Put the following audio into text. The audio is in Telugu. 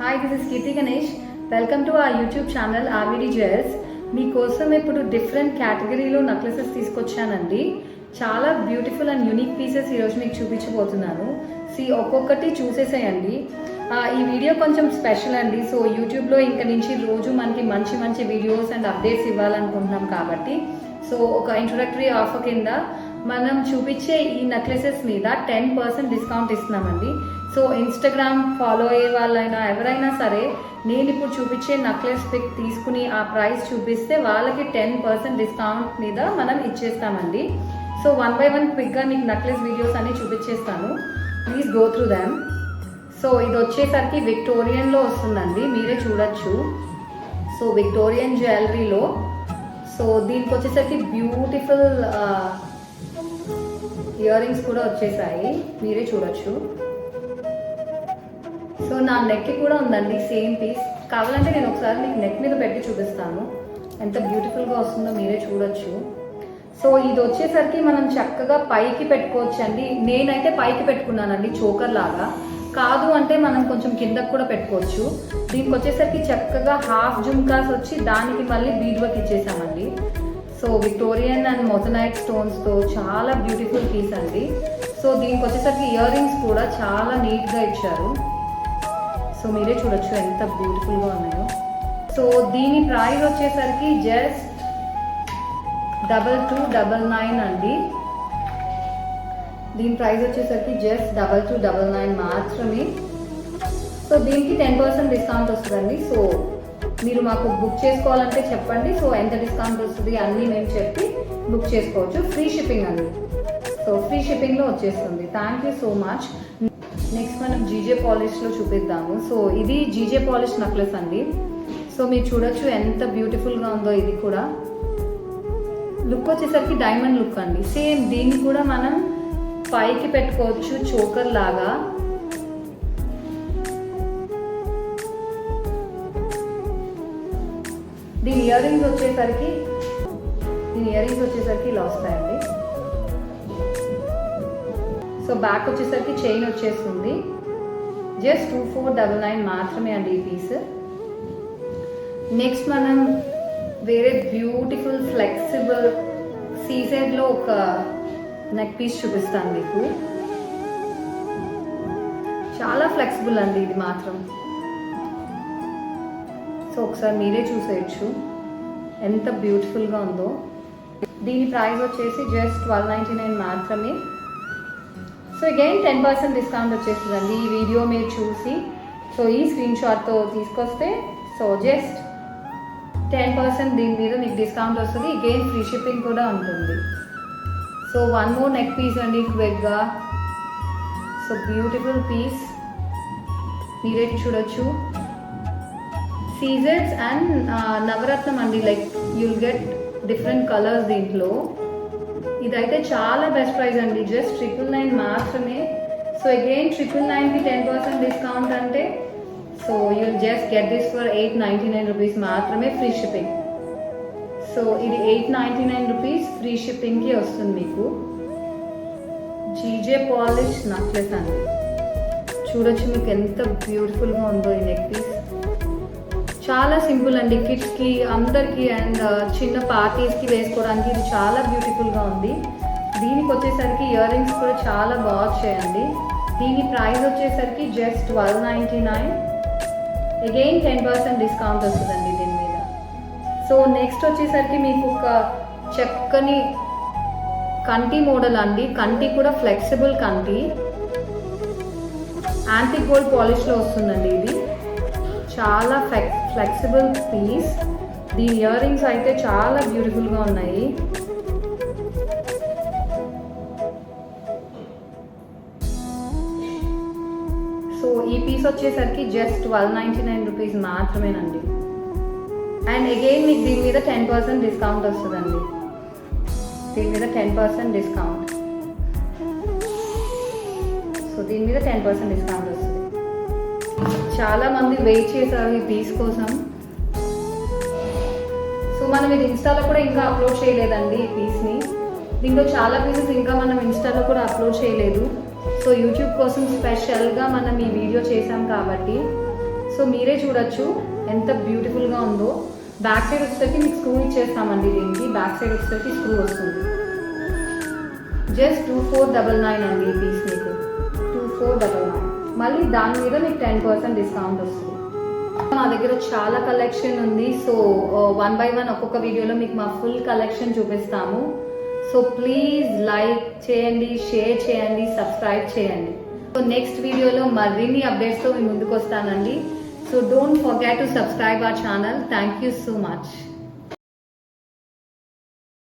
Hi, this is Kirti Ganesh. Welcome to our YouTube channel RVD Jewels. మీకోసం ఇప్పుడు డిఫరెంట్ కేటగిరీలో నెక్లెసెస్ తీసుకొచ్చానండి. చాలా బ్యూటిఫుల్ అండ్ యూనిక్ పీసెస్ ఈరోజు మీకు చూపించబోతున్నాను. ఒక్కొక్కటి చూసేసేయండి. ఈ వీడియో కొంచెం స్పెషల్ అండి. సో యూట్యూబ్లో ఇంక నుంచి రోజు మనకి మంచి మంచి వీడియోస్ అండ్ అప్డేట్స్ ఇవ్వాలనుకుంటున్నాం కాబట్టి ఒక ఇంట్రొడక్టరీ ఆఫర్ కింద మనం చూపించే ఈ నెక్లెసెస్ మీద 10% డిస్కౌంట్ ఇస్తున్నామండి. ఇన్స్టాగ్రామ్ ఫాలో అయ్యే వాళ్ళైనా ఎవరైనా సరే నేను ఇప్పుడు చూపించే నెక్లెస్ పిక్ తీసుకుని ఆ ప్రైస్ చూపిస్తే వాళ్ళకి 10% డిస్కౌంట్ మీద మనం ఇచ్చేస్తామండి. 1 by 1 క్విక్గా మీకు నెక్లెస్ వీడియోస్ అన్ని చూపించేస్తాను. Please go through them. ఇది వచ్చేసరికి విక్టోరియన్లో వస్తుందండి, మీరే చూడొచ్చు. విక్టోరియన్ జ్యువెలరీలో దీనికి వచ్చేసరికి బ్యూటిఫుల్ ఇయర్ రింగ్స్ కూడా వచ్చేసాయి, మీరే చూడొచ్చు. నా నెక్ కూడా ఉందండి సేమ్ పీస్. కావాలంటే నేను ఒకసారి మీకు నెక్ మీద పెట్టి చూపిస్తాను ఎంత బ్యూటిఫుల్గా వస్తుందో, మీరే చూడొచ్చు. ఇది వచ్చేసరికి మనం చక్కగా పైకి పెట్టుకోవచ్చు అండి. నేనైతే పైకి పెట్టుకున్నానండి చోకర్ లాగా. కాదు అంటే మనం కొంచెం కిందకు కూడా పెట్టుకోవచ్చు. దీనికి వచ్చేసరికి చక్కగా హాఫ్ జుమ్కాస్ వచ్చి దానికి మళ్ళీ బీడ్ వర్క్ ఇచ్చేసామండి. విక్టోరియన్ అండ్ మొజనైట్ స్టోన్స్తో చాలా బ్యూటిఫుల్ పీస్ అండి. దీనికి వచ్చేసరికి ఇయర్ రింగ్స్ కూడా చాలా నీట్గా ఇచ్చారు. మీరే చూడొచ్చు ఎంత బ్యూటిఫుల్గా ఉన్నాయో. దీని ప్రైస్ వచ్చేసరికి జస్ట్ 2299 అండి. దీని ప్రైస్ వచ్చేసరికి జస్ట్ 2299 మాత్రమే. దీనికి 10% డిస్కౌంట్ వస్తుందండి. మీరు మాకు బుక్ చేసుకోవాలంటే చెప్పండి. ఎంత డిస్కౌంట్ వస్తుంది అన్నీ మేము చెప్పి బుక్ చేసుకోవచ్చు. ఫ్రీ షిప్పింగ్ అండి. ఫ్రీ షిప్పింగ్లో వచ్చేస్తుంది. Thank you so much. Next మనం జీజే పాలిష్లో చూపిద్దాము. ఇది జీజే పాలిష్ నెక్లెస్ అండి. మీరు చూడొచ్చు ఎంత బ్యూటిఫుల్గా ఉందో. ఇది కూడా లుక్ వచ్చేసరికి డైమండ్ లుక్ అండి. సేమ్ దీన్ని కూడా మనం పైకి పెట్టుకోవచ్చు చోకర్ లాగా. దీని ఇయర్ రింగ్స్ వచ్చేసరికి ఇలా వస్తాయండి. బ్యాక్ వచ్చేసరికి చైన్ వచ్చేస్తుంది. జస్ట్ 2499 మాత్రమే అండి ఈ పీస్. నెక్స్ట్ మనం వేరే బ్యూటిఫుల్ ఫ్లెక్సిబుల్ సీజెడ్లో ఒక నెక్ పీస్ చూపిస్తాను మీకు. చాలా ఫ్లెక్సిబుల్ అండి ఇది మాత్రం. ఒకసారి మీరే చూసేయచ్చు ఎంత బ్యూటిఫుల్గా ఉందో. దీని ప్రైస్ వచ్చేసి జస్ట్ 1299 మాత్రమే. అగైన్ 10% డిస్కౌంట్ వచ్చేస్తుందండి ఈ వీడియో మీరు చూసి. ఈ స్క్రీన్ షాట్తో తీసుకొస్తే జస్ట్ 10% దీని మీద మీకు డిస్కౌంట్ వస్తుంది. అగైన్ ఫ్రీ షిప్పింగ్ కూడా ఉంటుంది. వన్ మోర్ నెక్ పీస్ అండి క్విక్గా. బ్యూటిఫుల్ పీస్, మీరే చూడొచ్చు. సీజెడ్స్ అండ్ నవరత్నం అండి. Like you'll get different colours దీంట్లో. ఇదైతే చాలా బెస్ట్ ప్రైస్ అండి. జస్ట్ 999 మాత్రమే. అగైన్ 999కి 10% డిస్కౌంట్ అంటే you'll just get this for 899 rupees మాత్రమే ఫ్రీ షిప్పింగ్. ఇది 899 రూపీస్ ఫ్రీ షిప్పింగ్కి వస్తుంది మీకు. జీజే పాలిష్ నెక్లెస్ అండి. చూడొచ్చు మీకు ఎంత బ్యూటిఫుల్గా ఉందో ఈ నెక్ పీస్. చాలా సింపుల్ అండి. కిడ్స్కి అందరికీ అండ్ చిన్న పార్టీస్కి వేసుకోవడానికి ఇది చాలా బ్యూటిఫుల్గా ఉంది. దీనికి వచ్చేసరికి ఇయర్ రింగ్స్ కూడా చాలా బాగా వచ్చాయండి. దీని ప్రైస్ వచ్చేసరికి జస్ట్ 1299. అగైన్ 10% డిస్కౌంట్ వస్తుందండి దీని మీద. నెక్స్ట్ వచ్చేసరికి మీకు ఒక చక్కని కంటి మోడల్ అండి. కంటి కూడా ఫ్లెక్సిబుల్ కంటి. యాంటిక్ గోల్డ్ పాలిష్లో వస్తుందండి. ఇది చాలా ఫ్లెక్సిబుల్ పీస్. దీని ఇయర్ రింగ్స్ అయితే చాలా బ్యూటిఫుల్గా ఉన్నాయి. ఈ పీస్ వచ్చేసరికి జస్ట్ 1299 రూపీస్ మాత్రమేనండి. అండ్ అగైన్ మీకు దీని మీద 10% డిస్కౌంట్ వస్తుందండి. దీని మీద 10% డిస్కౌంట్. దీని మీద 10% డిస్కౌంట్ వస్తుంది. చాలా మంది వెయిట్ చేశారు ఈ పీస్ కోసం. మనం ఇది ఇన్స్టాలో కూడా ఇంకా అప్లోడ్ చేయలేదండి ఈ పీస్ని. దీంట్లో చాలా పీసెస్ ఇంకా మనం ఇన్స్టాలో కూడా అప్లోడ్ చేయలేదు. యూట్యూబ్ కోసం స్పెషల్గా మనం ఈ వీడియో చేసాం కాబట్టి సో మీరే చూడొచ్చు ఎంత బ్యూటిఫుల్గా ఉందో. బ్యాక్ సైడ్ వచ్చేసరికి మీకు స్క్రూ ఇచ్చేస్తామండి. దీనికి బ్యాక్ సైడ్ వచ్చేసరికి స్క్రూ వస్తుంది. జస్ట్ 2499 అండి ఈ పీస్ మీకు 2499. మళ్ళీ దాని మీద మీకు 10% డిస్కౌంట్ వస్తుంది. మా దగ్గర చాలా కలెక్షన్ ఉంది. సో 1 by 1 ఒక్కొక్క వీడియోలో మీకు మా ఫుల్ కలెక్షన్ చూపిస్తాము. సో ప్లీజ్ లైక్ చేయండి, షేర్ చేయండి, సబ్స్క్రైబ్ చేయండి. సో నెక్స్ట్ వీడియోలో మరిన్ని అప్డేట్స్తో మీ ముందుకు వస్తానండి. So don't forget to subscribe our channel. Thank you so much.